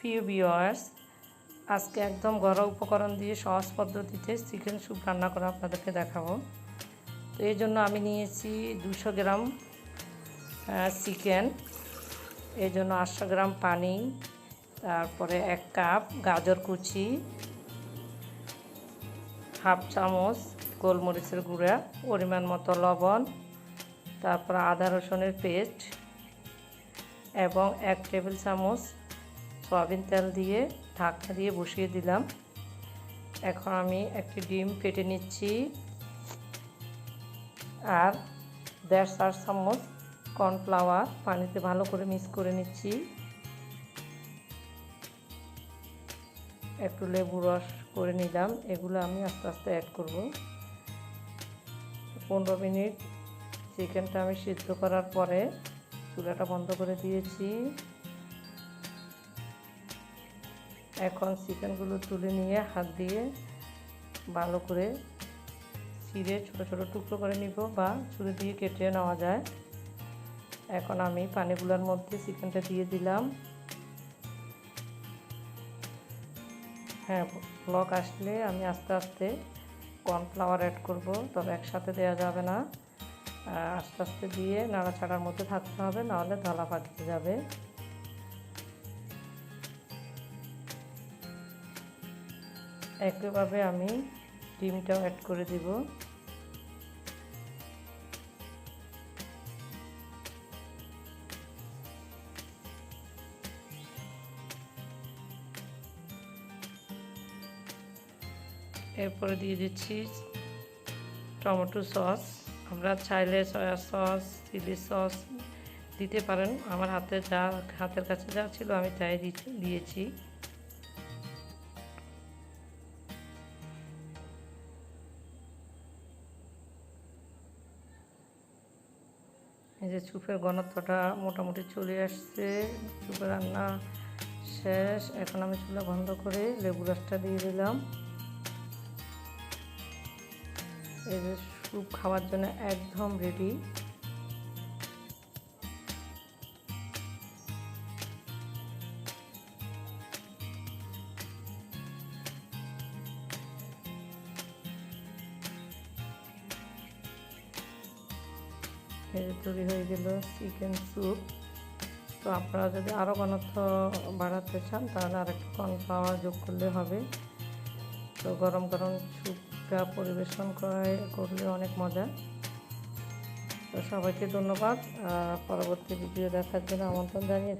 প্রিয় ভিউয়ার্স, আজকে একদম ঘরোয়া উপকরণ দিয়ে সহজ পদ্ধতিতে চিকেন স্যুপ রান্না করা আপনাদেরকে দেখাবো। তো এই জন্য আমি নিয়েছি 200 গ্রাম চিকেন, এই জন্য 800 গ্রাম পানি, তারপরে 1 কাপ গাজর কুচি, হাফ চামচ গোলমরিচের গুঁড়া, পরিমাণ মতো লবণ, তারপর আদা রসুনের পেস্ট এবং 1 টেবিল চামচ সয়াবিন তেল দিয়ে ঢাকনা দিয়ে বসিয়ে দিলাম। এখন আমি একটি ডিম ফেটে নিচ্ছি আর 1.5 চামচ কর্নফ্লাওয়ার পানিতে ভালো করে মিক্স করে নিচ্ছি। একটু লেবু রস করে নিলাম, এগুলো আমি আস্তে আস্তে অ্যাড করব। 15 মিনিট চিকেনটা আমি সিদ্ধ করার পরে চুলাটা বন্ধ করে দিয়েছি। এখন চিকেনগুলো তুলে নিয়ে হাত দিয়ে ভালো করে ছিঁড়ে ছোট ছোট টুকরো করে নিব বা ছুরি দিয়ে কেটে নেওয়া যায়। এখন আমি পানিগুলোর মধ্যে চিকেনটা দিয়ে দিলাম। হ্যাঁ, ব্লক আসলে আমি আস্তে আস্তে কর্নফ্লাওয়ার অ্যাড করব, তবে একসাথে দেওয়া যাবে না। আস্তে আস্তে দিয়ে নাড়াচাড়ার মধ্যে থাকতে হবে, নাহলে ধলা পাকিয়ে যাবে। একইভাবে আমি ডিমটাও অ্যাড করে দিব। এরপরে দিয়ে দিচ্ছি টমেটো সস। আমরা চাইলে সয়া সস, চিলি সস দিতে পারেন। আমার হাতের কাছে যা ছিল আমি তাই দিয়েছি। এই যে স্যুপের ঘনত্বটা মোটামুটি চলে আসছে, স্যুপের রান্না শেষ। এখন আমি চুলা বন্ধ করে লেবু রসটা দিয়ে দিলাম। এই যে স্যুপ খাওয়ার জন্য একদম রেডি। এই তৈরি হয়ে গেল চিকেন স্যুপ। তো আপনারা যদি আরও ঘনত্ব বাড়াতে চান তাহলে আরেকটু কর্নফ্লাওয়ার যোগ করলে হবে। তো গরম গরম স্যুপটা পরিবেশন করলে অনেক মজা। তো সবাইকে ধন্যবাদ। পরবর্তী ভিডিও দেখার জন্য আমন্ত্রণ জানিয়ে